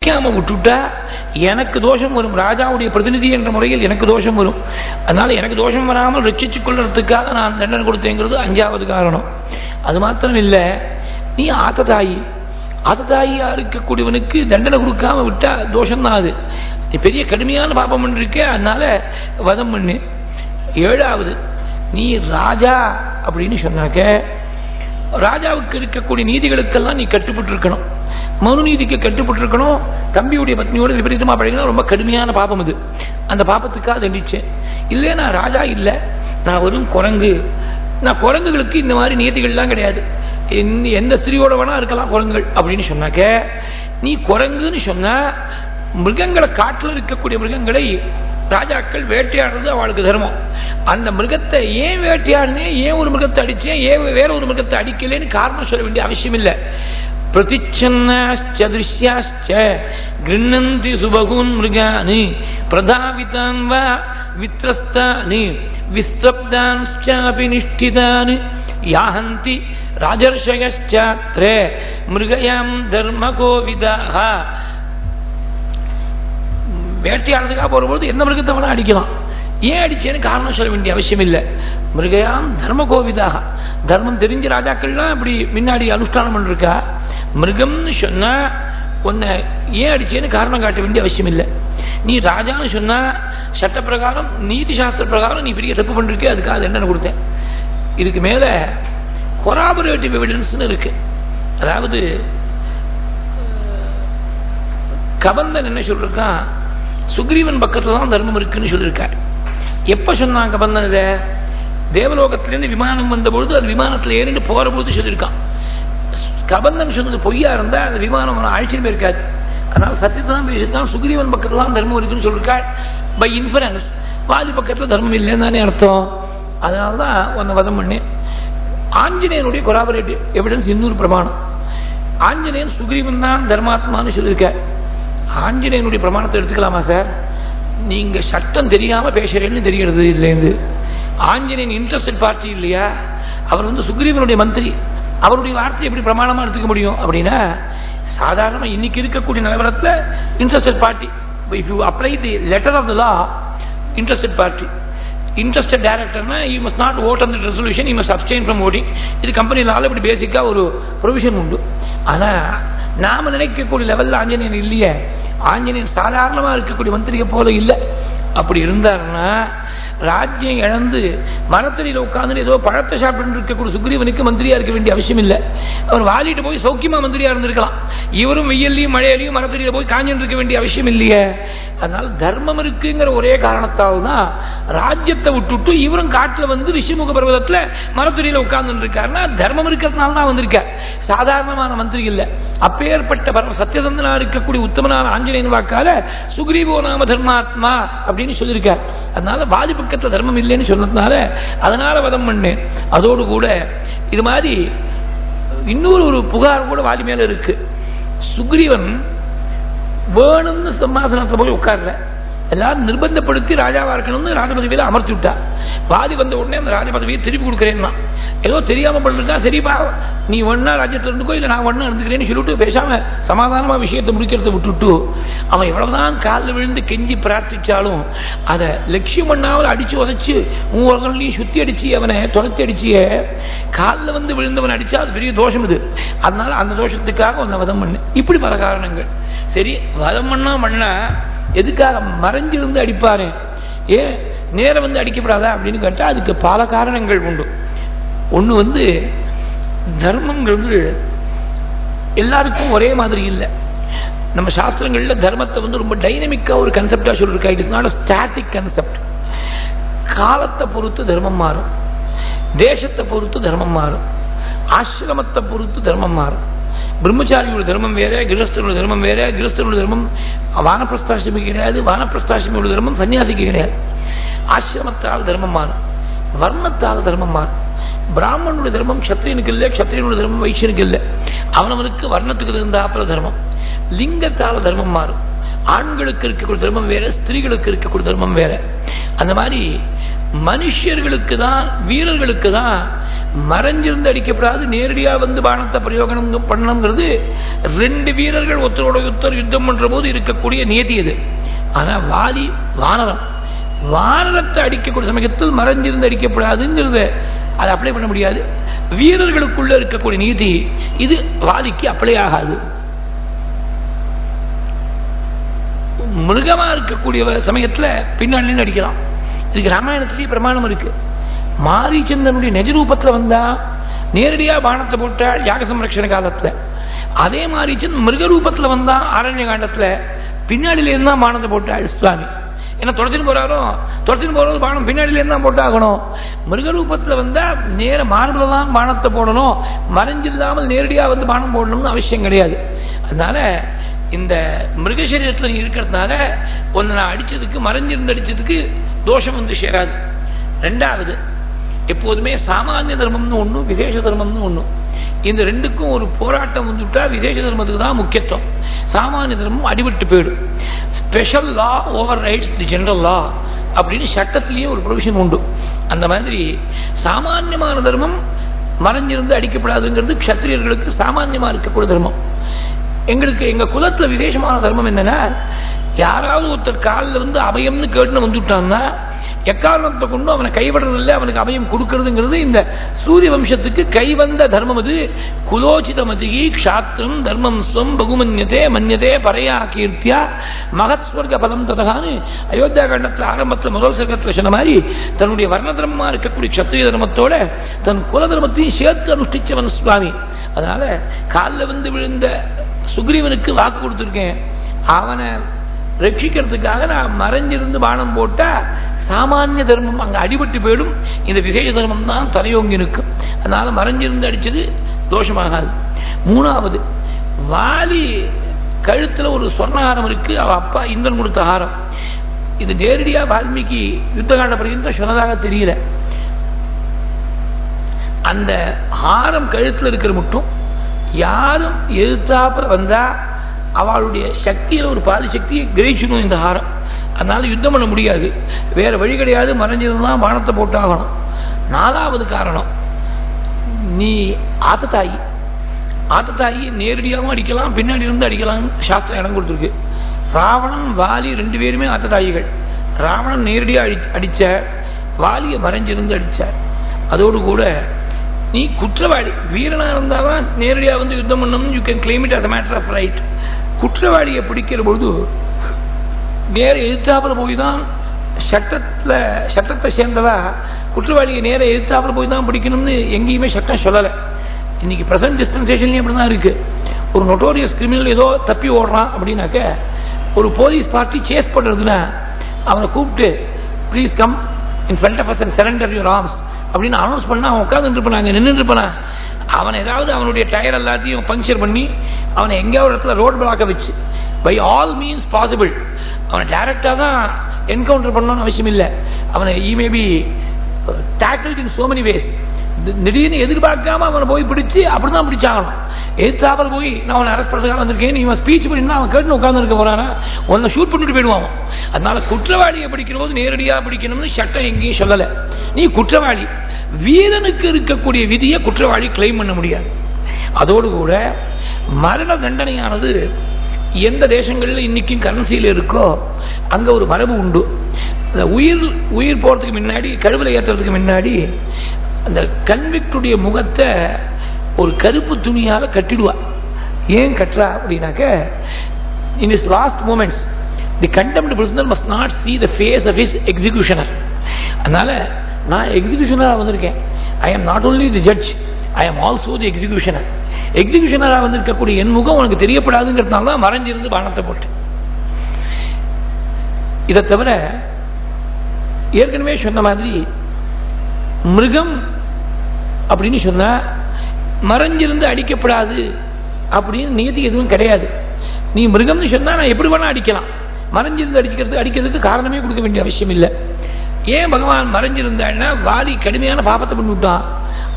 அடிக்காம விட்டுட்டா எனக்கு தோஷம் வரும். ராஜாவுடைய பிரதிநிதி என்ற முறையில் எனக்கு தோஷம் வரும். அதனால எனக்கு தோஷம் வராமல் ரட்சிச்சுக் கொள்றதுக்காக நான் தண்டனை கொடுத்தேங்கிறது 5வது காரணம். அது மாத்திரம் இல்லை, நீ ஆத்ததாயியா இருக்கக்கூடியவனுக்கு தண்டனை கொடுக்காம விட்டா தோஷம்தான். அது பெரிய கடுமையான பாபம் இருக்க, அதனால வதம் பண்ணு. 7வது, நீ ராஜா அப்படின்னு சொன்னாக்க ராஜாவுக்கு இருக்கக்கூடிய நீதிகளுக்கெல்லாம் நீ கட்டுப்பட்டு இருக்கணும். மனு நீதிக்கு கட்டுப்பட்டு இருக்கணும். தம்பியுடைய பத்னியோட விபரீதமா பழகினா ரொம்ப கடுமையான பாபம் இது. அந்த பாபத்துக்காக தண்டிச்சேன். இல்லை, நான் ராஜா இல்லை, நான் வெறும் குரங்கு. நான் குரங்குகளுக்கு இந்த மாதிரி நீதிகள்லாம் கிடையாது. எந்த ஸ்திரியோட வேணா இருக்கலாம் குரங்குகள் அப்படின்னு சொன்னாக்க, நீ குரங்குன்னு சொன்னா மிருகங்களை, காட்டில் இருக்கக்கூடிய மிருகங்களை ராஜாக்கள் வேட்டையாடுறது அவளுக்கு தர்மம். அந்த மிருகத்தை ஏன் வேட்டையாடுனேன், ஏன் ஒரு மிருகத்தை அடிச்சேன், ஏன் வேற ஒரு மிருகத்தை அடிக்கலன்னு காரணம் சொல்ல வேண்டிய அவசியம் இல்லை. பிரதிச்சன்னாச்ச திருஷ்யாச்ச கிருண்ணந்தி சுபகுன் மிருகானி பிரதாவிதான் வா வித்ரஸ்தானி விஸ்தப்தான்ச்சாபி நிஷ்டிதானி யாஹந்தி ராஜர்ஷயச்சாத்ரே மிருகயாம் தர்மகோவிதாக. வேட்டையாடுறதுக்காக போறபோது எந்த மிருகத்தை வேணா அடிக்கலாம். ஏன் அடிச்சேன்னு காரணம் சொல்ல வேண்டிய அவசியம் இல்லை. மிருகயாம் தர்மகோவிதாக, தர்மம் தெரிஞ்ச ராஜாக்கள்லாம் இப்படி முன்னாடி அனுஷ்டானம் பண்ணிருக்கா. மிருகம்னு சொன்னா உன்னை ஏன் அடிச்சேன்னு காரணம் காட்ட வேண்டிய அவசியம் இல்லை. நீ ராஜான்னு சொன்னா சட்ட பிரகாரம், நீதி சாஸ்திர பிரகாரம் நீ பெரிய தப்பு பண்ணிருக்கே, அதுக்காக தண்டனை கொடுத்தேன். இதுக்கு மேல கொராபரேட்டிவ் எவிடன்ஸ் இருக்கு. அதாவது கபந்தன் என்ன சொல்றான், சுக்ரீவன் பக்கத்துல தான் தர்மம் இருக்குன்னு சொல்லியிருக்காரு. எப்ப சொன்னான் கபந்தன்? இத தேவலோகத்திலிருந்து விமானம் வந்த பொழுது அது விமானத்தில் ஏறிட்டு போற பொழுது சொல்லியிருக்கான். கபந்தன் சொன்னது பொய்யா இருந்தா அந்த விமானம் அழைச்சிட்டு போயிருக்காது. அதனால சத்தியத்தை தான் பேசித்தான் சுக்ரீவன் பக்கத்துல தான் தர்மம் இருக்குன்னு சொல்லியிருக்காள். பை இன்ஃபரன்ஸ் வாதி பக்கத்துல தர்மம் இல்லைன்னு தானே அர்த்தம். அதனாலதான் உன்னை வதம் பண்ணேன். ஆஞ்சநேயனுடைய கொராபரேட்டிவ் எவிடன்ஸ் இன்னொரு பிரமாணம். ஆஞ்சநேயன் சுக்ரீவன் தான் தர்மாத்மான்னு சொல்லியிருக்க. ஆஞ்சநேயனுடைய பிரமாணத்தை எடுத்துக்கலாமா சார்? நீங்க சட்டம் தெரியாம பேசுறேன்னு தெரிகிறது இல்லைன்னு. ஆஞ்சநேயன் இன்ட்ரெஸ்டட் பார்ட்டி இல்லையா? அவர் சுக்ரீவனுடைய மந்திரி. அவருடைய வார்த்தை எப்படி பிரமாணமா எடுத்துக்க முடியும் அப்படின்னா, சாதாரண இன்னைக்கு இருக்கக்கூடிய நிலவரத்தில் interested party, if you apply the letter of the law, interested party, interested டைரக்டர்னா you must not vote on the resolution, you must abstain from voting. இது கம்பெனி லால இப்படி பேசிக்கா ஒரு ப்ரொவிஷன் உண்டு. ஆனா நாம நினைக்கக்கூடிய லெவல்ல ஆஞ்சநேயன் இல்லையே. ஆஞ்சநேயன் சாதாரணமா இருக்கக்கூடிய மந்திரியை போல இல்லை. அப்படி இருந்தாருன்னா ராஜ்யம் இழந்து மரத்தடியில் உட்கார்ந்து ஏதோ பழத்தை சாப்பிட்டு இருக்கக்கூடிய சுக்ரீவனுக்கு மந்திரியா இருக்க வேண்டிய அவசியம் இல்லை. அவர் வாலிட்டு போய் சௌக்கியமா மந்திரியா இருந்திருக்கலாம். இவரும் வெயிலையும் மழையிலையும் மரத்தடியில் போய் காஞ்சிட்டு இருக்க வேண்டிய அவசியம் இல்லையே. அதனால தர்மம் இருக்குங்கிற ஒரே காரணத்தால் தான் ராஜ்யத்தை விட்டுட்டு இவரும் காட்டுல ரிஷிமுக பர்வதத்துல மரத்தடியில் உட்கார்ந்து இருக்காருன்னா தர்மம் இருக்கிறதுனால தான் வந்திருக்கார். சாதாரணமான மந்திரி இல்லை. அப்பேற்பட்ட பரம சத்தியதந்தனா இருக்கக்கூடிய உத்தமனான ஆஞ்சநேயன் வாக்கால சுக்ரீவோ நாம தர்மாத்மா அப்படின்னு சொல்லியிருக்கார். அதனால வாதி பக்கத்துல தர்மம் இல்லைன்னு சொன்னதுனால அதனால வதம் பண்ணேன். அதோடு கூட இது மாதிரி இன்னொரு ஒரு புகார் கூட வாதி மேல இருக்கு. சுக்ரீவன் வேணும்னு சிம்மாசனத்தை போய் உட்கார்ல, எல்லாரும் நிர்பந்தப்படுத்தி ராஜாவா இருக்கணும்னு ராஜபதவியில அமர்த்தி விட்டா. வாதி வந்த உடனே அந்த ராஜபதவியை திருப்பி கொடுக்கிறேன்னா, ஏதோ தெரியாம பண்ணிருக்கா, சரிப்பா நீ ஒன்னா ராஜ்யத்தில் இருந்துக்கோ, இல்லை நான் ஒன்னா இருந்துக்கிறேன்னு சொல்லிட்டு பேசாம சமாதானமா விஷயத்தை முடிக்கிறத விட்டுட்டு அவன் எவ்வளவுதான் காலில் விழுந்து கெஞ்சி பிரார்த்திச்சாலும் அதை லட்சியம் பண்ணாமல் அடிச்சு உதச்சு உங்களையும் சுத்தி அடிச்சு அவனை துரத்தி அடிச்சிய காலில் விழுந்தவன் அடிச்சா அது பெரிய தோஷம் இது. அதனால அந்த தோஷத்துக்காக உன்னை வதம் பண்ணு. இப்படி பல காரணங்கள். சரி, வதம் பண்ணா எதுக்காக மறைஞ்சிருந்து அடிப்பாரு, ஏன் நேரம் அடிக்கப்படாதா அப்படின்னு கேட்டா அதுக்கு பல காரணங்கள் உண்டு. ஒண்ணு தர்மங்கிறது எல்லாருக்கும் ஒரே மாதிரி இல்லை. நம்ம சாஸ்திரங்கள்ல தர்மத்தை ரொம்ப டைனமிக்கா ஒரு கன்செப்டா சொல்லிருக்கா. It is not a static concept. காலத்தை பொறுத்து தர்மம் மாறும், தேசத்தை பொறுத்து தர்மம் மாறும், ஆசிரமத்தை பொறுத்து தர்மம் மாறும். பிரம்மச்சாரியோட தர்மம் வேற, கிரகஸ்தரோட தர்மம் வேற. கிரகஸ்தரோட தர்மம் வானப்பிரஸ்தாசிரமி கிடையாது, வானப்பிரஸ்தாசிரமியோட தர்மம் சன்னியாசிக்கு கிடையாது. ஆசிரமத்தால் தர்மம் மாறும், வர்ணத்தால் தர்மம் மாறும். பிராமணனுடைய தர்மம் சத்திரியனுக்கு இல்லை, சத்திரியனுடைய தர்மம் வைசியனுக்கு இல்லை. அவனவனுக்கு வர்ணத்துக்கு இருந்தாப்புல தர்மம். லிங்கத்தால் தர்மம் மாறும். ஆண்களுக்கு இருக்கக்கூடிய தர்மம் வேற, ஸ்திரீகளுக்கு இருக்கக்கூடிய தர்மம் வேற. அந்த மாதிரி மனுஷர்களுக்கு தான், வீரர்களுக்கு தான் மறைஞ்சிருந்து அடிக்கப்படாது, நேரடியா வந்து பானத்தை பிரயோகம் பண்ணணுங்கிறது ரெண்டு வீரர்கள் ஒருத்தரோட ஒருத்தர் யுத்தம் பண்ற போது இருக்கக்கூடிய நியதி அது. ஆனா வாலி வானரத்தை அடிக்கக்கூடிய சமயத்தில் மறைஞ்சிருந்து அடிக்கப்படாதுங்கிறது அதை அப்ளை பண்ண முடியாது. வீரர்களுக்குள்ள இருக்கக்கூடிய நீதி இது வாலிக்கு அப்ளை ஆகாது. மிருகமா இருக்கக்கூடிய சமயத்துல பின்னாடி அடிக்கலாம். இதுக்கு ராமாயணத்திலேயே பிரமாணம் இருக்கு. மாரீச்சந்தனுடைய நிஜ ரூபத்துல வந்தா நேரடியா பானத்தை போட்டாள் யாக சம்ரட்சண காலத்துல. அதே மாரீச்சன் மிருக ரூபத்துல வந்தா ஆரண்ய காண்டத்துல பின்னாடியில இருந்தா பானத்தை போட்டாள் சுவாமி. ஏன்னா தொடர்ச்சின்னு போறது பானம் பின்னாடியில இருந்தா போட்டாகணும். மிருக ரூபத்துல வந்தா நேர மார்பில தான் பானத்தை போடணும், மறைஞ்சில்லாமல் நேரடியா வந்து பானம் போடணும்னு அவசியம் கிடையாது. அதனால இந்த மிருக சரீரத்தில் இருக்கிறதுனால ஒன்னு நான் அடிச்சதுக்கு மறைஞ்சிருந்து அடிச்சதுக்கு தோஷம் வந்து சேராது. ரெண்டாவது, எப்போதுமே சாமானிய தர்மம்னு ஒண்ணு, விசேஷ தர்மம்னு ஒண்ணு. இந்த ரெண்டுக்கும் ஒரு போராட்டம் வந்துட்டா விசேஷ தர்மத்துக்கு தான் முக்கியத்துவம். சாமானிய தர்மம் அடிபட்டு போயிடும். Special law overrides the general law அப்படின்னு சட்டத்திலேயே ஒரு ப்ரொவிஷன் உண்டு. அந்த மாதிரி சாமானியமான தர்மம் மறைஞ்சிருந்து அடிக்கப்படாதுங்கிறது க்ஷத்திரியர்களுக்கு சாமானியமா இருக்கக்கூடிய தர்மம். எங்க குலத்துல விசேஷமான தர்மம் என்னன்னா, யாராவது ஒருத்தர் காலில் வந்து அபயம்னு கேட்டுன்னு வந்துட்டான்னா எக்காரணத்தை கொண்டு அவனை கைவிடுறதில்லை, அவனுக்கு அபயம் கொடுக்கறதுங்கிறது இந்த சூரிய வம்சத்துக்கு கைவந்த தர்மம். அது குலோச்சிதமதிகி க்ஷாத்திரம் தர்மம் ஸ்வம் பகுமன்யதே மன்யதே பரையா கீர்த்தியா மகத்ஸ்வர்க பலம் ததகான்னு அயோத்தியா காண்டத்தில் ஆரம்பத்தில் முதல் சர்க்கத்தில் சொன்ன மாதிரி தன்னுடைய வர்ண தர்மமா இருக்கக்கூடிய சத்திரிய தர்மத்தோட தன் குல தர்மத்தையும் சேர்த்து அனுஷ்டிச்சவன் சுவாமி. அதனால காலில் வந்து விழுந்த சுக்ரீவனுக்கு வாக்கு கொடுத்திருக்கேன், அவனை ரட்சிக்கிறதுக்காக நான் மறைஞ்சிருந்து பானம் போட்டா சாமானிய தர்மம் அங்க அடிபட்டு போயிடும், இந்த விசேஷ தர்மம் தான் தலையோங்கி இருக்கும். அதனால மறைஞ்சிருந்து அடிச்சது தோஷமாகாது. மூணாவது, வாலி கழுத்துல ஒரு சொர்ணஹாரம் இருக்கு, அவ அப்பா இந்திரன் கொடுத்த ஹாரம். இது நேரடியா வால்மீகி யுத்தகாண்ட பரிந்து சொன்னதாக தெரியல. அந்த ஹாரம் கழுத்துல இருக்கிற மட்டும் யாரும் எதிர்த்தாப்புல வந்தா அவளுடைய சக்தியில ஒரு பாதி சக்தியை கிரகிக்கணும் இந்த ஹாரம். அதனால யுத்தம் பண்ண முடியாது, வேற வழி கிடையாது, மறைஞ்சிருந்தான் பானத்தை போட்டாகணும். நாலாவது காரணம், நீ ஆத்தத்தாயி நேரடியாகவும் அடிக்கலாம், பின்னாடி இருந்து அடிக்கலாம், சாஸ்திரம் இடம் கொடுத்துருக்கு. ராவணன் வாலி ரெண்டு பேருமே ஆத்தத்தாயிகள். ராவணன் நேரடியா அடிச்ச, வாலியை மறைஞ்சிருந்து அடிச்சார். அதோடு கூட நீ குற்றவாளி, வீரனா இருந்தாதான் நேரடியா வந்து யுத்தம் பண்ணணும், you can claim it as a matter of right. குற்றவாளியை பிடிக்கிற பொழுது நேர எதிர்த்தாப்புல போய் தான் சட்டத்தை சேர்ந்ததா குற்றவாளியை நேர எதிர்த்தாப்புல போய் தான் பிடிக்கணும்னு எங்கேயுமே சட்டம் சொல்லலை. இன்னைக்கு பிரசன்ட் டிஸ்பென்சேஷன்லயும் அப்படிதான் இருக்கு. ஒரு நோட்டோரியஸ் கிரிமினல் ஏதோ தப்பி ஓடுறான் அப்படின்னாக்க ஒரு போலீஸ் பார்ட்டி சேஸ் பண்றதுன்னா அவனை கூப்பிட்டு please come in front of us and surrender your arms அப்படின்னு அனௌன்ஸ் பண்ணா அவன் உட்கார்ந்து இருப்பாங்க, நின்று இருப்பானா. அவன் ஏதாவது அவனுடைய டயர் எல்லாத்தையும் பங்க்சர் பண்ணி அவனை எங்கேயோ ஒரு இடத்துல ரோட் பிளாக்க வச்சு பை ஆல் மீன்ஸ் பாசிபிள் அவனை டைரக்டா தான் என்கவுண்டர் பண்ணணும்னு அவசியம் இல்லை. அவனை he may be tackled in so many ways. திடீர்னு எதிர்பார்க்காம அவனை போய் பிடிச்சி அப்படிதான் பிடிச்சாகணும். எதிர்த்தாப்பல் போய் நான் அவனை அரெஸ்ட் பண்ணுறதுக்காக வந்திருக்கேன், நீ ஸ்பீச் பண்ணினா அவன் கேட்டு உட்கார்ந்து இருக்க போறானா, உன்னை ஷூட் பண்ணிட்டு போயிடுவான். அதனால குற்றவாளியை பிடிக்கிற போது நேரடியா பிடிக்கணும்னு சட்டம் எங்கேயும் சொல்லலை. நீ குற்றவாளி, வீரனுக்கு இருக்கக்கூடிய விதியை குற்றவாளி கிளைம் பண்ண முடியாது. அதோடு கூட மரண தண்டனையானது எந்த தேசங்கள்ல இன்னைக்கும் கரன்சியில் இருக்கோ அங்க ஒரு மரபு உண்டு. அந்த உயிர் போறதுக்கு முன்னாடி, கழுவில் ஏற்றுறதுக்கு முன்னாடி அந்த கன்விக்டுடைய முகத்தை ஒரு கருப்பு துணியால கட்டிடுவா. ஏன் கட்டுறா அப்படின்னாக்க, in his last moments the condemned prisoner must not see the face of his executioner. அதனால நான் எக்ஸிகியூஷனரா வந்திருக்கேன். I am not only the judge, I am also the executioner. எக்ஸிகியூஷனரா வந்திருக்கக்கூடிய என் முகம் உனக்கு தெரியப்படாதுங்கிறதுனால தான் மறைஞ்சிருந்து பானத்தை போட்டேன். இதை தவிர ஏற்கனவே சொன்ன மாதிரி மிருகம் அப்படின்னு சொன்னா மறைஞ்சிருந்து அடிக்கப்படாது அப்படின்னு நியதி எதுவும் கிடையாது. நீ மிருகம்னு சொன்னா நான் எப்படி வேணா அடிக்கலாம், மறைஞ்சிருந்து அடிக்கிறதுக்கு காரணமே கொடுக்க வேண்டிய அவசியம் இல்லை. ஏன் பகவான் மறைஞ்சிருந்தான்னா வாலி கடுமையான பாபத்தை பண்ணிவிட்டான்,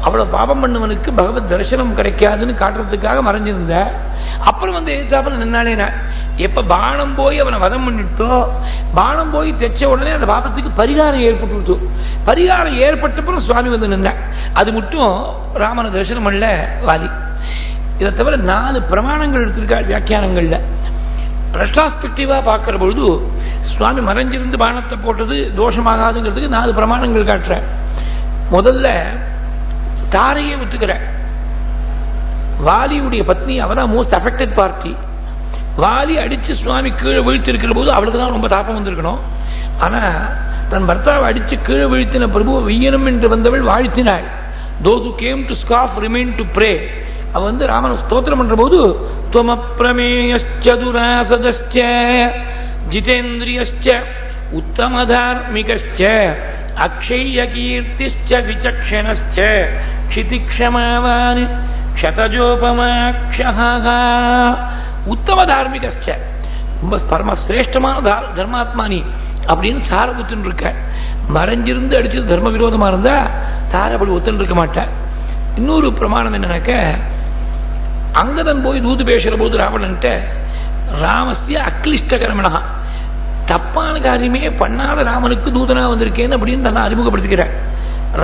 அவ்வளவு பாபம் பண்ணவனுக்கு பகவத் தரிசனம் கிடைக்காதுன்னு காட்டுறதுக்காக மறைஞ்சிருந்த. அப்புறம் வந்து எதிர்த்தாப்புல நின்னாலே எப்ப பானம் போய் அவனை வதம் பண்ணிட்டோ, பானம் போய் தைச்ச உடனே அந்த பாபத்துக்கு பரிகாரம் ஏற்பட்டு, பரிகாரம் ஏற்பட்டப்புறம் சுவாமி வந்து நின்ன. அது மட்டும் ராமனை தரிசனம் பண்ணல வாலி. இதை தவிர 4 பிரமாணங்கள் எடுத்திருக்காள் வியாக்கியானங்கள்ல. ரெட்ராஸ்பெக்டிவா பார்க்கிற பொழுது சுவாமி மறைஞ்சிருந்து பானத்தை போட்டது தோஷமாகாதுங்கிறதுக்கு 4 பிரமாணங்கள் காட்டுற. முதல்ல தாரையே ஒத்துக்கிற. வாலியுடைய பத்னி அவதான் மோஸ்ட் அஃபெக்டட் பார்ட்டி. வாலி அடிச்சு சுவாமி கீழே வீழ்த்திருக்கிற போது அவளுக்கு தான் ரொம்ப தாபம் வந்திருக்கணும். ஆனா தன் பர்த்தாவை அடிச்சு கீழே வீழ்த்தின பிரபு வெய்யனம் என்று வந்தவள் வாழ்த்தினாள். those who came to scoff remain to pray. அவ வந்து ராமன் ஸ்தோத்திரம் பண்ற போது त्वमप्रमेयश्च दुरासदश्च जितेन्द्रियश्च उत्तमधार्मिकश्च अक्षय्यकीर्तिश्च विचक्षणश्च क्षितिक्षमावान् क्षतजोपमाक्षः उत्तम धार्मिकश्च ரொம்ப பரமசிரேஷ்டமான தர்மாத்மானி அப்படின்னு சார ஒத்துன்னு இருக்க. மறைஞ்சிருந்து அடிச்சது தர்ம விரோதமா இருந்தா தார அப்படி ஒத்துன்னு இருக்க மாட்டேன். இன்னொரு பிரமாணம் என்னன்னாக்க, அங்கதன் போய் தூது பேசுற போது ராவணன்ட்ட ராமஸ்ய அக்லிஷ்டகரமணா, தப்பான காரியமே பண்ணாத ராமனுக்கு தூதனா வந்திருக்கேன்னு அப்படின்னு நல்லா அறிமுகப்படுத்திக்கிறேன்.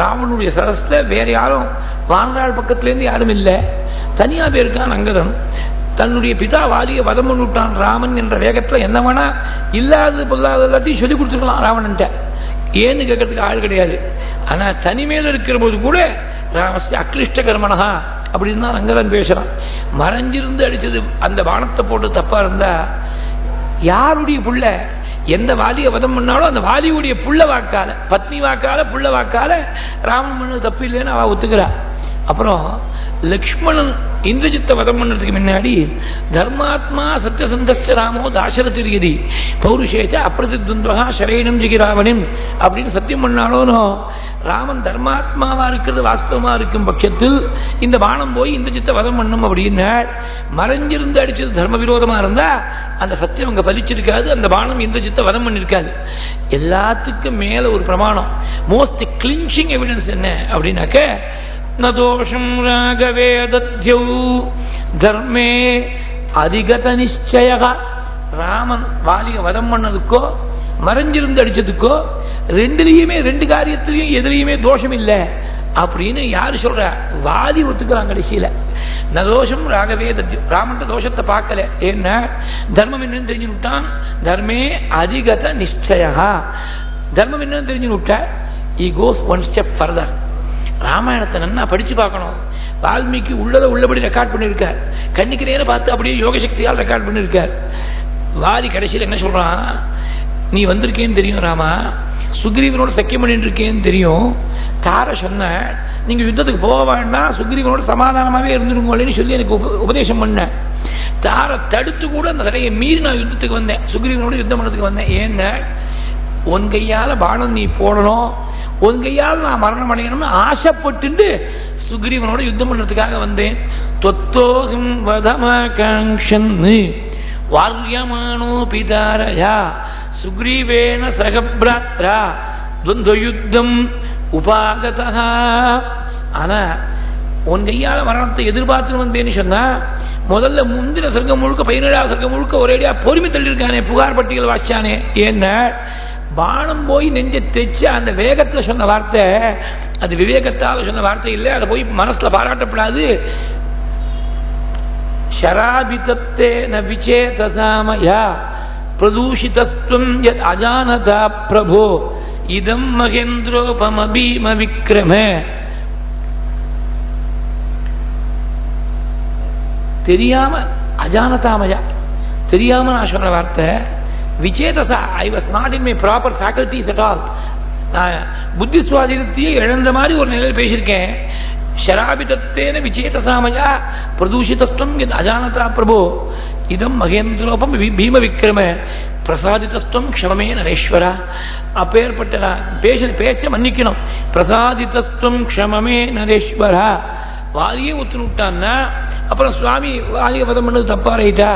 ராவனுடைய சரஸ்ல வேற யாரும் வாழ்நாள் பக்கத்திலேருந்து யாரும் இல்லை, தனியா பேருக்கான் அங்கதன். தன்னுடைய பிதா வாலியை வதம் பண்ணிவிட்டான் ராமன் என்ற வேகத்தில் என்ன வேணா இல்லாத பொல்லாத எல்லாத்தையும் சொல்லி கொடுத்துருக்கலாம் ராவணன்ட்ட. ஏன்னு கேட்கறதுக்கு ஆள் கிடையாது. ஆனா தனிமையில் இருக்கிற போது கூட ராமஸ்ய அக்லிஷ்டகர்மனஹா அப்படின்னு தான் அங்கதான் பேசுறான். மறைஞ்சிருந்து அடிச்சது அந்த பானத்தை போட்டு தப்பா இருந்தா யாருடைய புள்ள எந்த வாலியை வதம் பண்ணாலும் அந்த வாலியுடைய புள்ள வாக்கால, பத்னி வாக்கால, புள்ள வாக்கால ராமன் பண்ணது தப்பு இல்லைன்னு அவ ஒத்துக்கிறா. அப்புறம் லக்ஷ்மணன் இந்திரஜித்தை வதம் பண்ணதுக்கு முன்னாடி தர்மாத்மா சத்தியசந்தஸ்த ராமோ தாசரதிரியதி பௌருஷேச்ச அப்பிரதித்வந்தா சரேனம் ஜிகிராவணின் அப்படின்னு சத்தியம் பண்ணாலோனோ ராமன் தர்மாத்மாவா இருக்கிறது வாஸ்தவமா இருக்கும் பட்சத்தில் இந்த பானம் போய் இந்திரஜித்தை வதம் பண்ணும் அப்படின்னா மறைஞ்சிருந்து அடிச்சது தர்ம விரோதமா இருந்தா அந்த சத்தியம் அங்க பலிச்சிருக்காது, அந்த பானம் இந்திரஜித்தை வதம் பண்ணிருக்காது. எல்லாத்துக்கும் மேல ஒரு பிரமாணம், மோஸ்ட் கிளின்ச்சிங் எவிடன்ஸ் என்ன அப்படின்னாக்க, நதோஷம் ராகவே தத்யௌ தர்மே அதிகத நிச்சய. ராமன் வாலிய வதம் பண்ணதுக்கோ மறைஞ்சிருந்து அடிச்சதுக்கோ ரெண்டுலையுமே, ரெண்டு காரியத்திலையும் எதுலையுமே தோஷம் இல்லை அப்படின்னு யாரு சொல்ற? வாலி ஒத்துக்கிறாங்க கடைசியில. நதோஷம் ராகவே தத்யௌ, ராமன் தோஷத்தை பார்க்கல. ஏன்னா தர்மம் என்னன்னு தெரிஞ்சு விட்டான். தர்மே அதிகத நிச்சய, தர்மம் என்னன்னு தெரிஞ்சு விட்ட. he goes one step further. ராமாயணத்தை நன்னா படிச்சு பார்க்கணும். வால்மீகி உள்ளதை உள்ளபடி ரெக்கார்ட் பண்ணியிருக்கார். கண்ணுக்கு நேரம் பார்த்து அப்படியே யோகசக்தியால் ரெக்கார்ட் பண்ணியிருக்கார். வாலி கடைசியில் என்ன சொல்றான்? நீ வந்திருக்கேன்னு தெரியும் ராமா, சுக்ரீவனோட சக்கியம் பண்ணிட்டு இருக்கேன்னு தெரியும். தார சொன்ன நீங்க யுத்தத்துக்கு போக வேண்டாம், சுக்ரீவனோட சமாதானமாவே இருந்துருங்கன்னு சொல்லி எனக்கு உபதேசம் பண்ண. தார தடுத்து கூட அந்த தடையை மீறி நான் யுத்தத்துக்கு வந்தேன், சுக்ரீவனோட யுத்தம் பண்ணதுக்கு வந்தேன். ஏன்னா உன் கையால பானம் நீ போடணும், உன் கையால் நான் மரணம் அடையணும்னு ஆசைப்பட்டு சுக்ரீவனோட யுத்தம் பண்றதுக்காக வந்தேன். தொத்தோகம் வதமாகாங்ஷன் வார்யமானோ பிதாரயா சுக்ரீவேன சகப்ராத்ரா துவந்த யுத்தம் உபாகதா. ஆனா உன் கையால மரணத்தை எதிர்பார்த்து வந்தேன்னு சொன்னா முதல்ல முந்தின சர்க்கம் முழுக்க 17ஆவது சர்க்கம் முழுக்க ஒரேடியா பொறுமை தள்ளியிருக்கானே, புகார் பட்டியல் வாசிச்சானே. ஏன்னா பானம் போய் நெஞ்ச தைச்சு அந்த வேகத்துல சொன்ன வார்த்தை அது விவேகத்தால் சொன்ன வார்த்தை இல்லை, அதை போய் மனசுல பாராட்டப்படாது. ஷராபிதத்தே ந விசேதசாமயா பிரதூஷிதஸ்துவம் யத் அஜானதா பிரபோ இதம் மகேந்திரோபம பீம விக்ரம. தெரியாம அஜானதாமயா, தெரியாம நான் சொன்ன வார்த்தை விசேதசா. I was not in my proper faculties at all. நான் புத்தி சுவாதீனத்தையே இழந்த மாதிரி ஒரு நிலையில் பேசியிருக்கேன். ஷராபிதத்தேன விசேதசாமயா பிரதூஷிதத்துவம் அஜானதா பிரபோ இதம் மகேந்திரோபம் பீம விக்ரம பிரசாதிதஸ்துவம் க்ஷமமே நரேஸ்வரா. அப்பேற்பட்ட நான் பேசின பேச்சை மன்னிக்கணும். பிரசாதிதஸ்துவம் க்ஷமமே நரேஸ்வரா. வாலியே ஒத்துன்னு விட்டான்னா அப்புறம் சுவாமி வாலிய வதம் பண்ணது தப்பா ரைட்டா,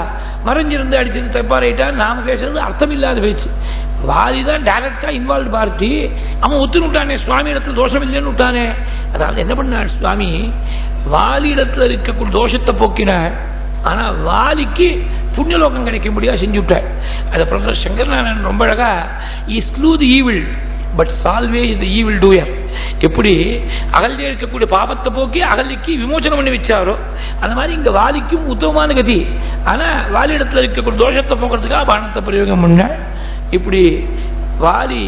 மறைஞ்சிருந்து அடிச்சது தப்பா ரைட்டா, நாம பேசுறது அர்த்தம் இல்லாத பேச்சு. வாலிதான் டைரக்டா இன்வால்வ் பார்ட்டி. அவன் ஒத்துன்னு விட்டானே, சுவாமி இடத்துல தோஷம் இல்லைன்னு விட்டானே, அதாவது என்ன பண்ணார் சுவாமி, வாலியிடத்தில் இருக்கக்கூடிய தோஷத்தை போக்கினார். ஆனா வாலிக்கு புண்ணியலோகம் கிடைக்க முடியாது செஞ்சு விட்டார். அதை ப்ரொஃபசர் சங்கரநாராயணன் ரொம்ப அழகா slew the evil but salvage the evil doer. எப்படி அகல்ய இருக்கக்கூடிய பாபத்தை போக்கி அகல்யக்கு விமோசனம் பண்ணி வச்சாரோ அந்த மாதிரி இங்க வாலிக்கும் உத்தமமான கதி. ஆனா வாலியிடத்தில் இருக்கக்கூடிய தோஷத்தை போக்குறதுக்காக பானத்தை பிரயோகம் பண்ண. இப்படி வாலி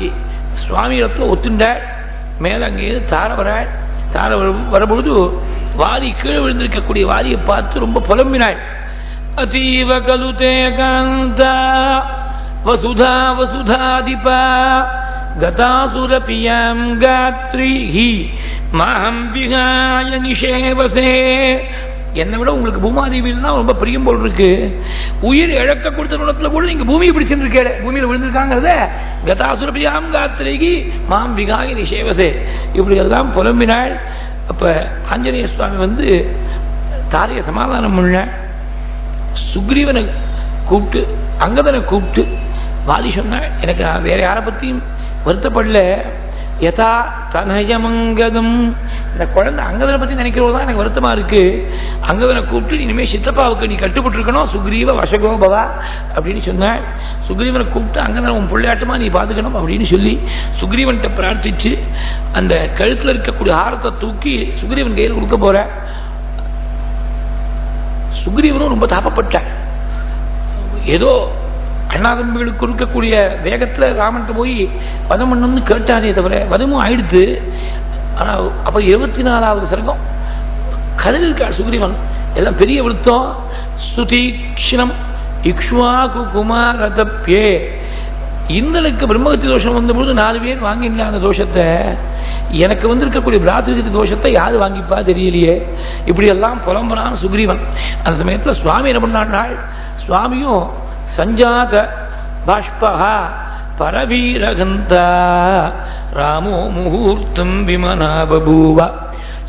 சுவாமி இடத்துல ஒத்துண்டார். மேல அங்கே தார வரபொழுது வாலி கீழே விழுந்திருக்கக்கூடிய வாலியை பார்த்து ரொம்ப புலம்பினாள். அதீவ கலுதே காந்தா வசுதா வசுதாதிபா கதாசுரபியாம் காத்ரிஹி மாஹம் விகாய நிஷேவசே. என்னை விட உங்களுக்கு பூமாதேவியில் தான் ரொம்ப பிரியம் போல் இருக்கு. உயிர் இழக்க கொடுத்த இடத்துல கூட நீங்க பூமியை பிடிச்சுட்டு இருக்கே, பூமியில் விழுந்திருக்காங்கிறத கதாசுரபியாம் காத்ரிஹி மாம் விகாய நிஷேவசே இப்படி எல்லாம் புலம்பினாள். அப்ப ஆஞ்சநேய சுவாமி தாரைய சமாதானம் பண்ண. சுக்ரீவனை கூப்பிட்டு அங்கதனை கூப்பிட்டு வாலி சொன்னாள், எனக்கு நான் வேற யாரை பத்தியும் வருத்தப்படல. யதா தனயமங்கதம், இந்த குழந்தை அங்கதனை பத்தி நினைக்கிறவங்க தான் எனக்கு வருத்தமா இருக்கு. அங்கதனை கூப்பிட்டு இனிமே சித்தப்பாவுக்கு நீ கட்டுப்பட்டு இருக்கணும், சுக்ரீவ வசகோபவா அப்படின்னு சொன்னாள். சுக்ரீவனை கூப்பிட்டு அங்கதனை உன் பிள்ளையாட்டமா நீ பாத்துக்கணும் அப்படின்னு சொல்லி சுக்ரீவன்கிட்ட பிரார்த்திச்சு அந்த கழுத்துல இருக்கக்கூடிய ஆரத்தை தூக்கி சுக்ரீவன் கையில் கொடுக்க போற. சுக்ரீவனும் ரொம்ப தாப்பப்பட்டான். ஏதோ அண்ணாதம்பிகளுக்கு இருக்கக்கூடிய வேகத்துல ராமன்ட்டு போய் வதம் பண்ணணும்னு கேட்டானே தவிர வதமும் ஆயிடுத்து. ஆனா அப்ப 24வது சர்க்கம் கதல் இருக்காள் சுக்ரீவன். எல்லாம் பெரிய விருத்தம். சுதீக்ஷணம் இக்ஷ்வாகு குமாரதப்யே. இந்தனுக்கு பிரம்மகத்தி தோஷம் வந்தபோது 4 பேர் வாங்கினா அந்த தோஷத்தை, எனக்கு இருக்கக்கூடிய பிராத்திருக்கத்தி தோஷத்தை யாரு வாங்கிப்பா தெரியலையே. இப்படி எல்லாம் புலம்புறான் சுக்ரீவன். அந்த சமயத்தில் சுவாமி என்ன பண்ணாள், சுவாமியும் சஞ்சாத பாஷ்பஹா பரவீரகந்தா ராமோ முகூர்த்தம் விமனா பபூவா.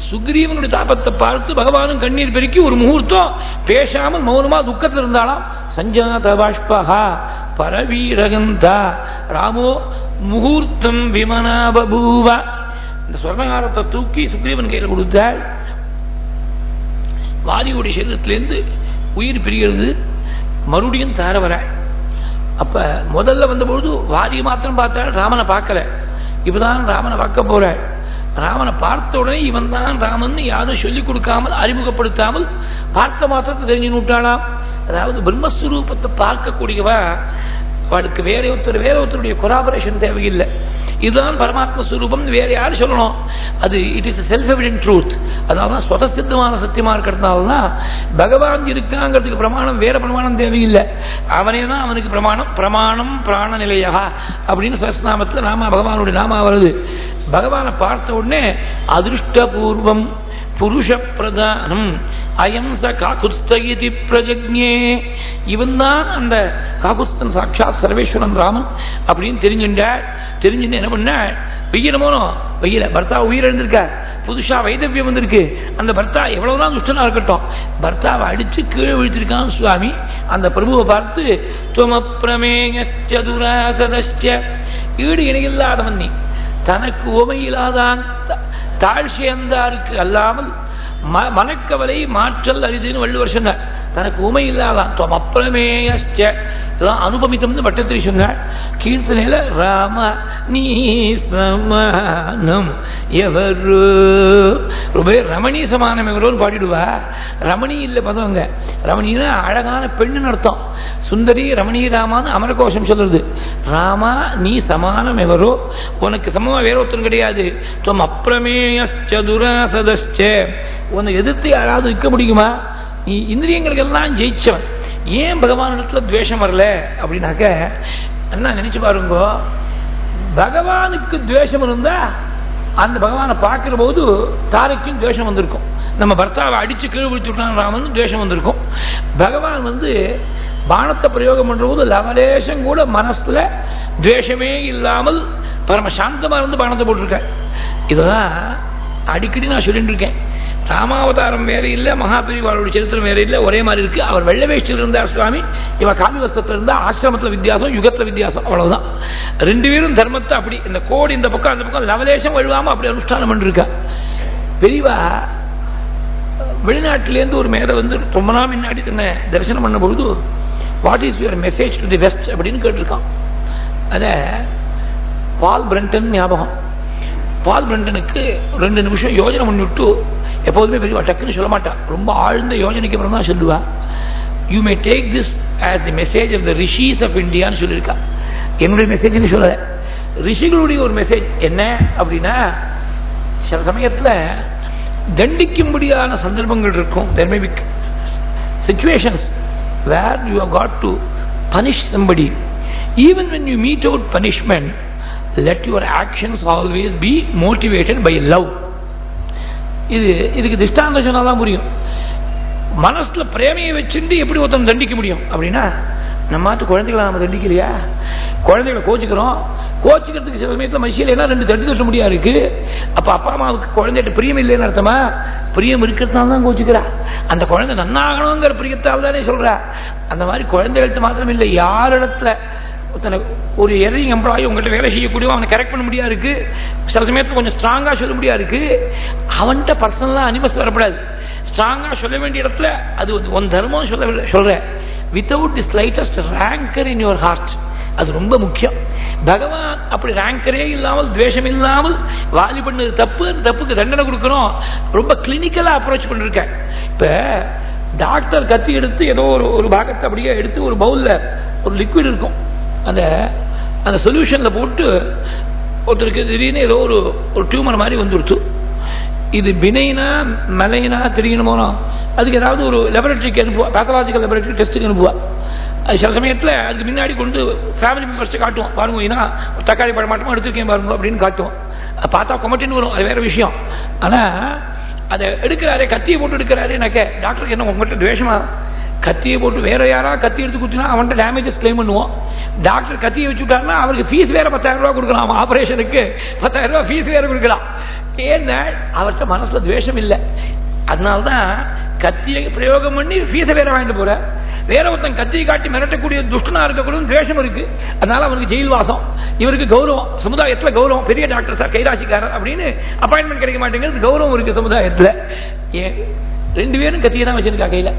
சுக்ரீவனுடைய தாபத்தை பார்த்து பகவானும் கண்ணீர் பெருக்கி ஒரு முகூர்த்தம் பேசாமல் மௌனமா துக்கத்தில் இருந்தாலும் சஞ்சாத பாஷ்பஹா பரவீரகந்தா ராமோ முகூர்த்தம் விமனா பபூவா. இந்த சொர்ணகாரத்தை தூக்கி சுக்ரீவன் கையில் கொடுத்தாள். வாலியுடைய சரீரத்திலிருந்து உயிர் பிரிகிறது. மறுபடியும் தார வர. அப்ப முதல்ல வந்தபொழுது வாலியை மாத்திரம் பார்த்தாள், ராமனை பார்க்கல. இப்பதான் ராமனை பார்க்க போற. ராமனை பார்த்த உடனே இவன் தான் ராமன் யாரும் சொல்லிக் கொடுக்காமல் அறிமுகப்படுத்தாமல் பார்த்த மாத்திரத்தை தெரிஞ்சு விட்டாளாம். அதாவது பிரம்மஸ்வரூபத்தை பார்க்கக்கூடியவா அவளுக்கு வேற ஒருத்தருடைய கொலாபரேஷன் தேவையில்லை. இதுதான் பரமாத்ம ஸ்வரூபம், வேற யாரு சொல்லணும். அது it is self evident truth. அதாவது சுதசித்தமான சத்தியமா இருக்கிறதுனாலதான் பகவான் இருக்காங்கிறதுக்கு பிரமாணம் வேற பிரமாணம் தேவையில்லை. அவனே தான் அவனுக்கு பிரமாணம். பிரமாணம் பிராண நிலையா அப்படின்னு சஹஸ்ரநாமத்தில் நாம பகவானுடைய நாமா வருது. பகவானை பார்த்த உடனே அதிருஷ்டபூர்வம் புருஷ பிரதானம் அயம் ச காகுஸ்தகிதி பிரஜக்ஞே. இவன் தான் அந்த காகுஸ்தன், சாட்சாத் சர்வேஸ்வரன் ராமன் அப்படின்னு தெரிஞ்சுட்டு என்ன பண்ண, வெய்யணுமோனோ வெய்யல. பர்த்தா உயிர் எழுந்திருக்கார், புதுசா வைதவியம் வந்திருக்கு. அந்த பர்த்தா எவ்வளவுதான் துஷ்டனா இருக்கட்டும், பர்த்தாவை அடிச்சு கீழே விழிச்சிருக்கான் சுவாமி. அந்த பிரபுவை பார்த்து துவமப்ரமேயஸ்சதுராசதஸ்ச, ஈடு இணையில்லாதவன் நீ, தனக்கு உமையில்லாதான் தாழ்ச்சியந்தாருக்கு அல்லாமல் மனக்கவலை மாற்றல் அரிதுன்னு வள்ளுவர் சொன்னார். தனக்கு உமை இல்லாதான் அப்புறமேயச்ச அனுபமித்தம்னு பட்டத்திரி சொன்னார். கீர்த்தனையில ராம நீ சமானம் எவரு, ரொம்ப ரமணி சமானம் எவரோன்னு பாடிடுவா. ரமணி இல்லை பதவங்க. ரமணின்னா அழகான பெண்ணுன்னு அர்த்தம். சுந்தரி ரமணி ராமான்னு அமரகோஷம் சொல்றது. ராமா நீ சமானம் எவரோ, உனக்கு சமமா வேற ஒருத்தரும் கிடையாது. அப்புறமேயஸ்சதுராசதஸ்ச, உன்னை எதிர்த்து யாராவது இருக்க முடியுமா? நீ இந்திரியங்களுக்கு எல்லாம் ஜெயிச்சவன், ஏன் பகவானிடத்துல துவேஷம் வரல அப்படின்னாக்க என்ன நினைச்சு பாருங்க. பகவானுக்கு துவேஷம் இருந்தா அந்த பகவானை பார்க்கிற போது தாரைக்கும் துவேஷம் வந்திருக்கும். நம்ம பர்த்தாவை அடிச்சு கீழ் விழிச்சு விட்டான் ராமன், துவேஷம் வந்திருக்கும். பகவான் பானத்தை பிரயோகம் பண்ற போது லவலேசம் கூட மனசுல துவேஷமே இல்லாமல் பரமசாந்தமா இருந்து பானத்தை போட்டிருக்க. இதுதான் அடிக்கடி நான் சொல்லிட்டு இருக்கேன். ராமாவதாரம் வேற இல்லை, மகாபெரிவாளுடைய சரித்திரம் வேற இல்லை, ஒரே மாதிரி இருக்கு. அவர் வெள்ளை வேஷ்டியில் இருந்தார் சுவாமி, இவ காவி வஸ்திரத்தில் இருந்தா. ஆசிரமத்தில் வித்தியாசம், யுகத்துல வித்தியாசம், அவ்வளவுதான். 2 பேரும் தர்மத்தை அப்படி இந்த கோடி இந்த பக்கம் அந்த பக்கம் லவலேசம் வழுவாம அப்படி அனுஷ்டானம் பண்ணிருக்கா. பெரியவா வெளிநாட்டிலேருந்து ஒரு மேலே வந்து ரொம்ப நாள் முன்னாடி தன்னை தரிசனம் பண்ண பொழுது what is your message to the west அப்படின்னு கேட்டிருக்கான். அத பால் பிரண்டன் ஞாபகம். பால் பிரண்டனுக்கு 2 நிமிஷம் யோஜனை பண்ணிவிட்டு எப்போதுமே பெரியவா டக்குன்னு சொல்ல மாட்டான், ரொம்ப ஆழ்ந்த யோஜனைக்கு அப்புறம் தான் சொல்லுவா. You may take this as the message of the rishis of இந்தியான்னு சொல்லியிருக்கா. என்னுடைய மெசேஜ்னு சொல்லல, ரிஷிகளுடைய ஒரு மெசேஜ் என்ன அப்படின்னா, சில சமயத்தில் தண்டிக்கும்படியான சந்தர்ப்பங்கள் இருக்கும். there may be situations where you have got to punish somebody. Even when you mete out punishment, let your actions always be motivated by love. இதுக்கு திஷ்டாந்தம் சொன்னாதான் புரியும். மனசுல பிரேமையை வச்சுட்டு எப்படி ஒருத்தன் தண்டிக்க முடியும் அப்படின்னா, நம்ம குழந்தைகளை நாம தண்டிக்கலையா, குழந்தைகளை கோச்சிக்கிறதுக்கு சில சமயத்தில் மசியல் 2 தட்டி தட்ட முடியாது இருக்கு. அப்ப அப்பா அம்மாவுக்கு குழந்தைகிட்ட பிரியம் இல்லைன்னு அர்த்தமா? பிரியம் இருக்கிறதுனால தான் கோச்சிக்கிறா. அந்த குழந்தை நன்னாகணுங்கிற பிரியத்தால் தானே சொல்றா. அந்த மாதிரி குழந்தைகள்கிட்ட மாத்திரம் இல்லை, யாரிடத்துல ஒரு எரிங் எம்ப்ளாயி உங்கள்கிட்ட வேலை செய்யக்கூடிய அவனை கரெக்ட் பண்ண முடியாது இருக்கு. சில சமயத்தில் கொஞ்சம் ஸ்ட்ராங்கா சொல்ல முடியாது இருக்கு. அவன்கிட்ட பர்சனலா அனிமஸ் வரப்படாது. ஸ்ட்ராங்கா சொல்ல வேண்டிய இடத்துல அது உன் தர்மம் சொல்ற without the slightest rancor in your heart. அது ரொம்ப முக்கியம். பகவான் அப்படி ரேங்கரே இல்லாமல் துவேஷம் இல்லாமல் வாலி பண்ணது தப்புக்கு தண்டனை கொடுக்கணும். ரொம்ப கிளினிக்கலா அப்ரோச் பண்ணிருக்க. இப்ப டாக்டர் கத்தி எடுத்து ஏதோ ஒரு பாகத்தை அப்படியே எடுத்து ஒரு பவுல்ல ஒரு லிக்விட் இருக்கும், அந்த சொல்யூஷன்ல போட்டு ஒருத்தருக்கு திடீர்னு ஏதோ ஒரு டியூமர் மாதிரி வந்துடுத்து. இது பினைனா மலைனா தெரியணுமோ, அதுக்கு ஏதாவது ஒரு லெபரட்டரிக்கு அனுப்புவா, பேத்தாலஜிக்கல் லெபரட்டரி டெஸ்ட்டுக்கு அனுப்புவா. அது சில சமயத்தில் அதுக்கு முன்னாடி கொண்டு ஃபேமிலி மெம்பர்ஸ்ட்டு காட்டுவோம், பாருங்க ஏன்னா தக்காளி பழம் மாட்டோம் எடுத்துருக்கேன் பாருங்க அப்படின்னு காட்டுவோம். பார்த்தா கொமட்டின்னு வரும், அது வேற விஷயம். ஆனால் அதை எடுக்கிறாரே, கத்தியை போட்டு எடுக்கிறாரேனாக்க டாக்டருக்கு என்ன உங்கள்கிட்ட துவேஷமா? கத்தியை போட்டு வேற யாரா கத்தி எடுத்து குத்தினா அவன்கிட்ட டேமேஜஸ் கிளைம் பண்ணுவோம். டாக்டர் கத்தியை வச்சுட்டாருன்னா அவருக்கு ஃபீஸ் வேற 10,000 ரூபாய் கொடுக்கலாம், ஆபரேஷனுக்கு 10,000 ரூபாய் ஃபீஸ் வேற கொடுக்கலாம். ஏன்னா அவர்கிட்ட மனசுல துவேஷம் இல்லை. அதனால்தான் கத்தியை பிரயோகம் பண்ணி ஃபீஸை வேற வாங்கிட்டு போற. வேற ஒருத்தன் கத்தியை காட்டி மிரட்டக்கூடிய துஷ்டனா இருக்கக்கூடிய துவேஷம் இருக்கு. அதனால அவனுக்கு ஜெயில் வாசம். இவருக்கு கௌரவம், சமுதாயத்துல கௌரவம், பெரிய டாக்டர் சார் கைராசிக்காரர் அப்படின்னு அப்பாயின்மெண்ட் கிடைக்க மாட்டேங்கிறது கௌரவம் இருக்கு சமுதாயத்துல. 2 பேரும் கத்தியை தான் வச்சிருக்கா கையில.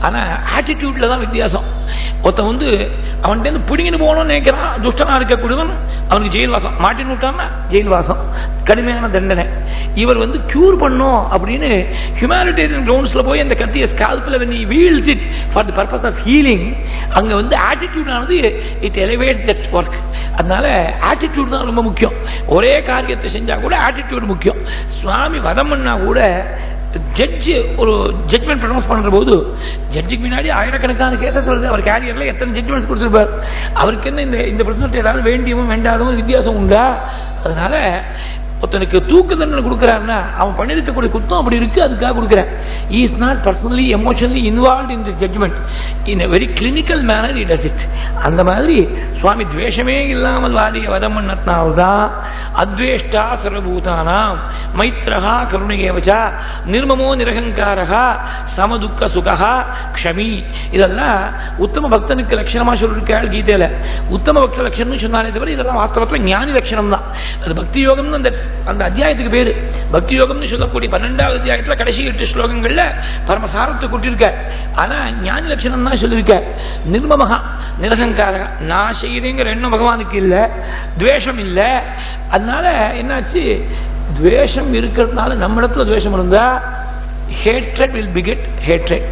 ஆனா ஆட்டிடியூட்ல தான் வித்தியாசம். ஒருத்தன் அவன்கிட்ட பிடிங்கிட்டு போகணும்னு நினைக்கிறான், துஷ்டனா இருக்கக்கூடியவன், அவனுக்கு ஜெயில் வாசம். மாட்டின் விட்டான்னா ஜெயில் வாசம், கடுமையான தண்டனை. இவர் கியூர் பண்ணும் அப்படின்னு ஹியூமானிட்டேரியன் கிரவுண்ட்ஸ்ல போய் அந்த கத்திய ஸ்கால்ப்ல when he wields it for the purpose of healing, அங்க ஆட்டிடியூட் ஆனது it elevates that work. அதனால ஆட்டிடியூட் தான் ரொம்ப முக்கியம். ஒரே காரியத்தை செஞ்சா கூட ஆட்டிடியூட் முக்கியம். சுவாமி வதம் பண்ணா கூட ஜட்ஜு ஒரு ஜட்மெண்ட் ப்ரொனவுன்ஸ் பண்ற போது ஜட்ஜுக்கு முன்னாடி ஆயிரக்கணக்கான கேசஸ் வருது. அவர் கேரியர்ல எத்தனை ஜட்மெண்ட்ஸ் கொடுத்திருப்பார். அவருக்கு என்ன இந்த பிரச்சனை ஏதாவது வேண்டியவும் வேண்டாதவும் வித்தியாசம் உண்டா? அதனால ஒருத்தனுக்கு தூக்கு தண்டனை கொடுக்கிறாருன்னா அவன் பண்ணிருக்கக்கூடிய குத்தம் அப்படி இருக்கு, அதுக்காக கொடுக்கிறார். He is not personally emotionally involved in the judgment. In a very clinical manner he does it. அந்த மாதிரி சுவாமி துவேஷமே இல்லாமல் வாலிய வதம் பண்ணத்னால்தான் அத்வேஷ்டா சர்வபூதானாம் மைத்ரஹா கருணையேவசா நிர்மமோ நிரகங்காரஹா சமதுக்க சுகஹா க்ஷமி. இதெல்லாம் உத்தம பக்தனுக்கு லட்சணமா சொல்லிருக்காள் கீதையில. உத்தம பக்த லட்சணம் சொன்னாலே தவிர இதெல்லாம் வாஸ்தவத்தில் ஞானி லட்சணம் தான். அது பக்தி யோகம் அந்த அத்தியாயத்துக்கு பேரு. பக்தி யோகம்னு சொல்லக்கூடிய 12வது அத்தியாயத்துல கடைசி 8 ஸ்லோகங்கள்ல பரமசாரத்தை கொட்டிருக்க. ஆனா ஞானி லட்சணம் தான் சொல்லிருக்க. நிர்மமகா நிரகங்காரகா, நான் செய்யறேங்கிற எண்ணம் பகவானுக்கு இல்ல, துவேஷம் இல்ல. அதனால என்னாச்சு, துவேஷம் இருக்கிறதுனால நம்ம இடத்துல துவேஷம் இருந்தா hatred will beget hatred.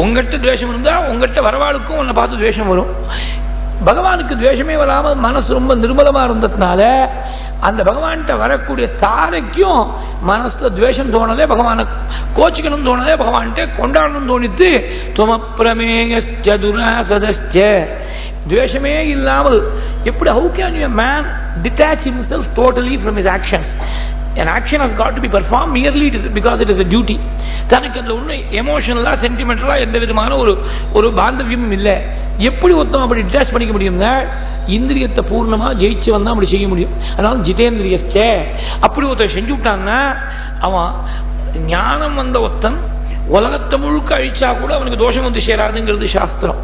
உங்ககிட்ட துவேஷம் இருந்தா உங்ககிட்ட வரவாளுக்கும் உன்னை பார்த்து துவேஷம் வரும். பகவானுக்கு துவேஷமே வராமல் மனசு ரொம்ப நிர்மலமா இருந்ததுனால அந்த பகவான்கிட்ட வரக்கூடிய தாரைக்கும் மனசுல துவேஷம் தோணலே, பகவான கோச்சிக்கணும் தோணலே, பகவான்கிட்ட கொண்டாடணும் தோணித்து துவமப்பிரமேயஸ்சதுராசதஸ்ச. துவேஷமே இல்லாமல் எப்படி, how can a man detach himself totally from his actions? An action has got to be performed merely because it is a duty. தனக்கு அதுல ஒண்ணு எமோஷனலா சென்டிமெண்டலா எந்த விதமான ஒரு பாந்தவியமும் இல்லை. எப்படி ஒருத்தம் அப்படி டிட்டாச் பண்ணிக்க முடியும்னா இந்திரியத்தை பூர்ணமா ஜெயிச்சு வந்தா அப்படி செய்ய முடியும். அதனால ஜிதேந்திரியஸ்ச அப்படி ஒருத்தன் செஞ்சு விட்டான்னா அவன் ஞானம் வந்த ஒருத்தன் உலகத்தை முழுக்க அழிச்சா கூட அவனுக்கு தோஷம் சேராதுங்கிறது சாஸ்திரம்.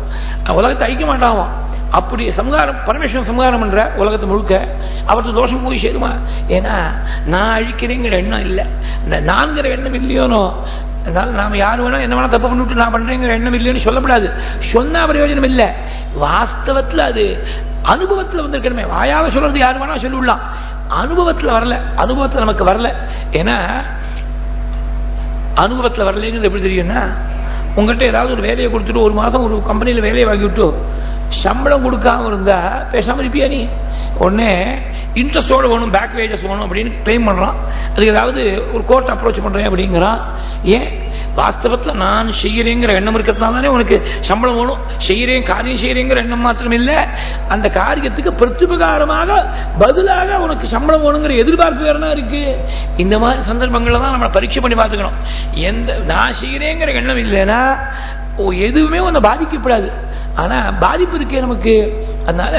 உலகத்தை அழிக்க மாட்டான். அப்படி சம்ஹாரம் பரமேஸ்வரன் சம்ஹாரம் பண்ற உலகத்தை முழுக்க அவருக்கு தோஷம் போய் சேருமா? ஏன்னா நான் அழிக்கிறேங்கிற எண்ணம் இல்லை, இந்த நான்கிற எண்ணம் இல்லையோனோ. அதனால நாம யாரு வேணா என்ன வேணா தப்பு பண்ணிட்டு நான் பண்றேங்கிற எண்ணம் இல்லைன்னு சொல்லப்படாது. சொன்னா பிரயோஜனம் இல்லை, வாஸ்தவத்தில் அது அனுபவத்தில் வந்திருக்கணுமே. வாயால சொல்றது யாரு வேணா சொல்லிவிடலாம், அனுபவத்தில் வரல. அனுபவத்தில் நமக்கு வரல. ஏன்னா அனுபவத்தில் வரலைங்கிறது எப்படி தெரியும்னா, உங்கள்கிட்ட ஏதாவது ஒரு வேலையை கொடுத்துட்டு ஒரு மாதம் ஒரு கம்பெனியில் வேலையை வாங்கி விட்டு சம்பளம் கொடுக்காம இருந்தா பேசாம இருப்பியா நீ? உடனே இன்ட்ரெஸ்டோடு வேணும், பேக் வேஜஸ் வேணும் அப்படின்னு கிளைம் பண்றான். அதுக்கு ஏதாவது ஒரு கோர்ட் அப்ரோச் பண்றேன் அப்படிங்கிறான். ஏன்? வாஸ்தவத்தில் நான் செய்கிறேங்கிற எண்ணம் இருக்கிறதுனால தானே உனக்கு சம்பளம் வேணும். செய்கிறேன், காரியம் செய்கிறேங்கிற எண்ணம் மாத்திரம் இல்லை, அந்த காரியத்துக்கு பிரத்யுபகாரமாக பதிலாக உனக்கு சம்பளம் வேணுங்கிற எதிர்பார்ப்பு வேறனா இருக்கு. இந்த மாதிரி சந்தர்ப்பங்களில் தான் நம்ம பரீட்சை பண்ணி பார்த்துக்கணும். எந்த நான் செய்கிறேங்கிற எண்ணம் இல்லைன்னா எதுவுமே உன்னை பாதிக்கப்படாது. ஆனா பாதிப்பு இருக்கே நமக்கு. அதனால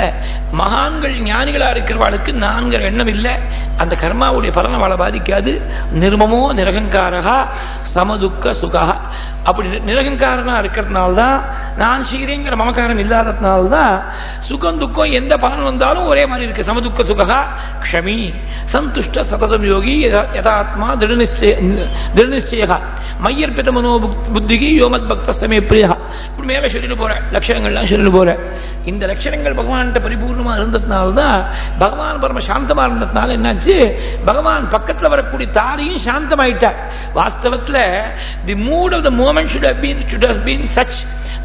மகான்கள் ஞானிகளா இருக்கிறவாளுக்கு நான்கிற எண்ணம் இல்லை, அந்த கர்மாவுடைய பலனை அவளை பாதிக்காது. நிர்மமோ நிரகங்காரகா சமதுக்க சுகா. அப்படி நிரகங்காரனா இருக்கிறதுனால்தான், நான் செய்கிறேங்கிற மமக்காரம் இல்லாததுனால்தான் சுகம் துக்கம் எந்த பலன் வந்தாலும் ஒரே மாதிரி இருக்கு. சமதுக்க சுகா க்ஷமி சந்துஷ்ட சததம் யோகி யதாத்மா திருநிச்சய மையர்பித மனோ புத்திகி யோமத் பக்த சமே பிரியா. இப்படி மேல சொல்லிட்டு போற லட்சணங்கள்லாம் சொல்லிட்டு போற. இந்த லட்சணங்கள் பகவான்கிட்ட பரிபூர்ணமா இருந்ததுனால்தான் பகவான் பரம சாந்தமா இருந்ததுனால என்னாச்சு, பகவான் பக்கத்தில் வரக்கூடிய தாரையும் சாந்தமாயிட்டார். வாஸ்தவத்தில் the mood of the moment should have been such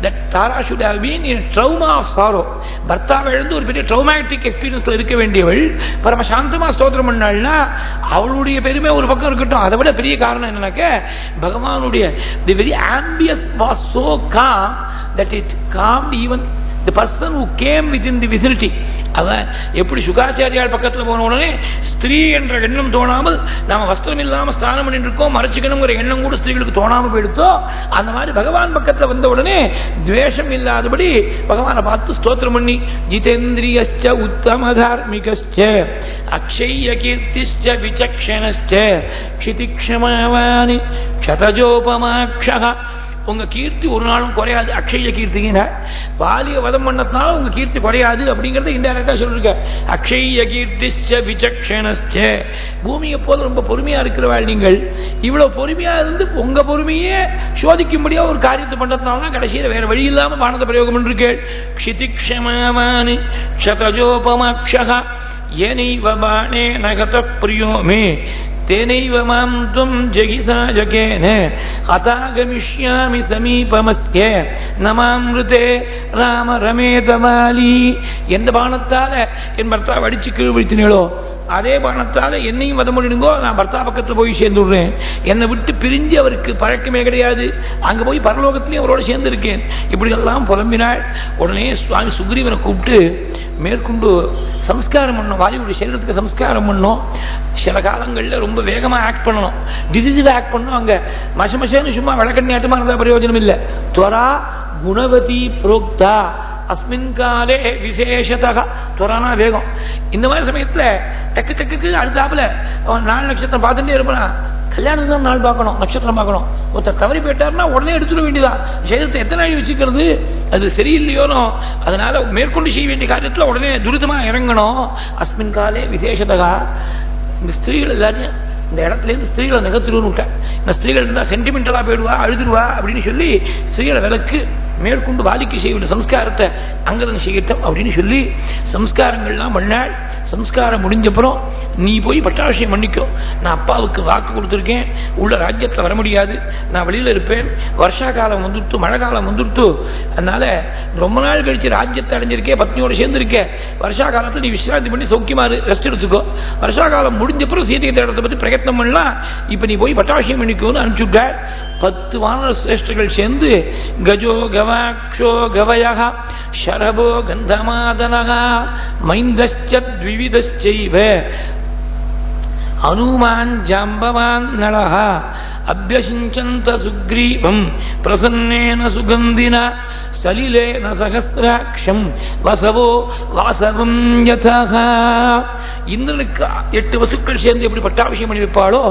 that Tara should have been in a trauma of sorrow. பர்த்தாவை எழுந்து ஒரு பெரிய ட்ரௌமேட்டிக் எக்ஸ்பீரியன்ஸ்ல இருக்க வேண்டியவள் பரம சாந்தமா ஸ்தோத்திரம் பண்ணாள்னா அவளுடைய பெருமை ஒரு பக்கம் இருக்கட்டும். அதை விட பெரிய காரணம் என்னன்னாக்க பகவானுடைய the very ambience was so calm that it calmed even the person who came within the vicinity. அவன் எப்படி சுகாச்சாரியால் பக்கத்தில் போன உடனே ஸ்திரீ என்ற எண்ணம் தோணாமல் நாம வஸ்திரம் இல்லாமல் ஸ்நானம் பண்ணிட்டு இருக்கோம், மறைச்சிக்கணுங்கிற எண்ணம் கூட ஸ்திரீகளுக்கு தோணாமல் போயிடுத்தோ, அந்த மாதிரி பகவான் பக்கத்தில் வந்த உடனே துவேஷம் இல்லாதபடி பகவானை பார்த்து ஸ்தோத்திரம் பண்ணி ஜிதேந்திரியஸ்ச உத்தம தார்மிகஸ்ச அக்ஷய கீர்த்திஸ்ச விசக்ஷணஸ்ச க்ஷிதிக்ஷமாவானி க்ஷதஜோபமாக்ஷஹ. உங்க கீர்த்தி ஒரு நாளும் குறையாது. அக்ஷய கீர்த்திங்க பாலிய வதம் பண்ணதுனால உங்க கீர்த்தி குறையாது அப்படிங்கறத இன்டைரக்டா சொல்லிருக்க. அக்ஷய கீர்த்திஸ்ச விசக்ஷணஸ்ச. பூமியை போல ரொம்ப பொறுமையா இருக்கிறவாள் நீங்கள். இவ்வளவு பொறுமையா இருந்து உங்க பொறுமையே சோதிக்கும்படியா ஒரு காரியத்தை பண்றதுனால கடைசியில் வேற வழி இல்லாம பானத பிரயோகம் பண்ணிருக்கேள். க்ஷிதிக்ஷமாவானி க்ஷதஜோபமாக்ஷஹ யனைவ பாணே நகத பிரியோ மே तेनैव मां त्वं जगिसाजकेन हतागमिष्यामि समीपमस्ये नमामृते राम रमेतवाली. எந்த பானத்தால என் பர்த்தாவை அடிச்சு கீழ் விழிச்சினீங்களோ அதே பானத்தால என்னையும் வதம் பண்ணிடுங்கோ, நான் பர்த்தா பக்கத்தில் போய் சேர்ந்து விடுறேன். என்னை விட்டு பிரிஞ்சு அவருக்கு பழக்கமே கிடையாது, அங்கே போய் பரலோகத்திலையும் அவரோட சேர்ந்து இருக்கேன். இப்படி எல்லாம் புலம்பினாள். உடனே சுவாமி சுக்ரீவனை கூப்பிட்டு மேற்கொண்டு சம்ஸ்காரம் பண்ணணும், வாலியுடைய சரீரத்துக்கு சம்ஸ்காரம் பண்ணணும். சில காலங்களில் ரொம்ப வேகமாக ஆக்ட் பண்ணணும், டிசிசிவ் ஆக்ட் பண்ணணும். அங்கே மசமசன்னு சும்மா விளக்கண்ணி இருந்தால் பிரயோஜனம் இல்லை. துவரா குணவதி புரோக்தா அஸ்மின் காலே விசேஷதா. துவரானா வேகம். இந்த மாதிரி சமயத்தில் டக்கு டக்குக்கு அடுத்தாப்புல அவன் 4 நட்சத்திரம் பார்த்துட்டே இருப்பான். கல்யாணம் தான் நாள் பார்க்கணும், நட்சத்திரம் பார்க்கணும். ஒருத்தர் தவறி போயிட்டாருன்னா உடனே எடுத்துட வேண்டியதான். சரீரத்தை எத்தனை நாள் வச்சுக்கிறது, அது சரியில்லையோனோ. அதனால மேற்கொண்டு செய்ய வேண்டிய காரியத்தில் உடனே துரிதமாக இறங்கணும். அஸ்மின் காலே விசேஷதா. இந்த ஸ்திரீகள் எல்லாரையும் இந்த இடத்துல இருந்து ஸ்திரீகளை நகர்த்திடுவோன்னு விட்டேன். இந்த ஸ்திரீகள் இருந்தால் சென்டிமெண்டலா போயிடுவா, அழுதுடுவா அப்படின்னு சொல்லி ஸ்திரீகளை விலக்கு மேற்கொண்டு வாலிக்கு செய்ய வேண்டிய சம்ஸ்காரத்தை அங்கதான் செய்யட்டும் அப்படின்னு சொல்லி சம்ஸ்காரங்கள்லாம் பண்ணாள். சம்ஸ்காரம் முடிஞ்சப்புறம் நீ போய் பட்டாபிஷேகம் பண்ணிக்கோ, நான் அப்பாவுக்கு வாக்கு கொடுத்துருக்கேன், உள்ள ராஜ்யத்தில் வர முடியாது, நான் வெளியில் இருப்பேன், வருஷா காலம் வந்துட்டு மழை காலம் வந்துட்டு, அதனால ரொம்ப நாள் கழிச்சு ராஜ்யத்தை அடைஞ்சிருக்கேன், பத்னியோடு சேர்ந்துருக்கேன், வருஷா காலத்தில் நீ விசிராந்தி பண்ணி சௌக்கியமாறு ரெஸ்ட் எடுத்துக்கோ, வருஷா காலம் முடிஞ்சப்புறம் சீதையை தேடத்தை பற்றி பிரயத்னம் பண்ணலாம், இப்போ நீ போய் பட்டாபிஷேகம் பண்ணிக்கோன்னு அனுப்பிச்சுட்டாள். 10 வானர சிரேஷ்டர்கள் சேர்ந்து கஜோ கவாக்ஷோ கவயஹ ஷரபோ கந்தமாதனஹ மைந்தஸ்சத் விவிதஸ்சைவ ஹனுமான் ஜாம்பவான் நளஹ அப்யசிஞ்சந்த சுக்ரீவம் பிரசன்னேன சுகந்தின சலிலேன சகஸ்ராட்சம் வசவோ வாசவம் யதஹ. இந்திரனுக்கு 8 வசுக்கள் சேர்ந்து எப்படி பட்டாபிஷேகம் பண்ணி வைப்பாளோ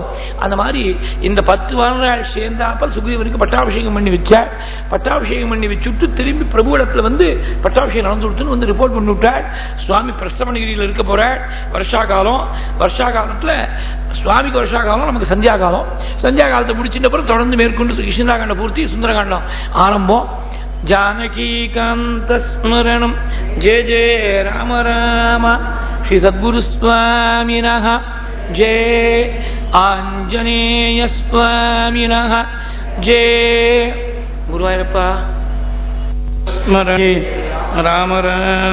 அந்த மாதிரி இந்த 10 வானரால் சேர்ந்தாப்ப சுக்ரீவனுக்கு பட்டாபிஷேகம் பண்ணி வச்சாள். பட்டாபிஷேகம் பண்ணி வச்சுட்டு திரும்பி பிரபுவிடத்துல வந்து பட்டாபிஷேகம் நடந்து கொடுத்துன்னு வந்து ரிப்போர்ட் பண்ணி விட்டாள். சுவாமி பிரஸ்தமணகிரியில் இருக்க போறாள். வருஷா காலம், வருஷா காலத்துல சுவாமிக்கு வருஷா காலம், நமக்கு சந்தியா காலம். சந்தியா காலத்தை முடிச்சிட்ட பிறகு தொடர்ந்து மேற்கொண்டு கிருஷ்ணாகாண்ட பூர்த்தி, சுந்தரகாண்டம் ஆரம்பம். ஜானகீகாந்த ஸ்மரணம் ஜெய ஜெய ராம ராம ஸ்ரீ சத்குரு சுவாமினஹ ஜெய ஆஞ்சநேய சுவாமினஹ ஜெய குருவாயூரப்பா ஸ்மரணே ராம ராம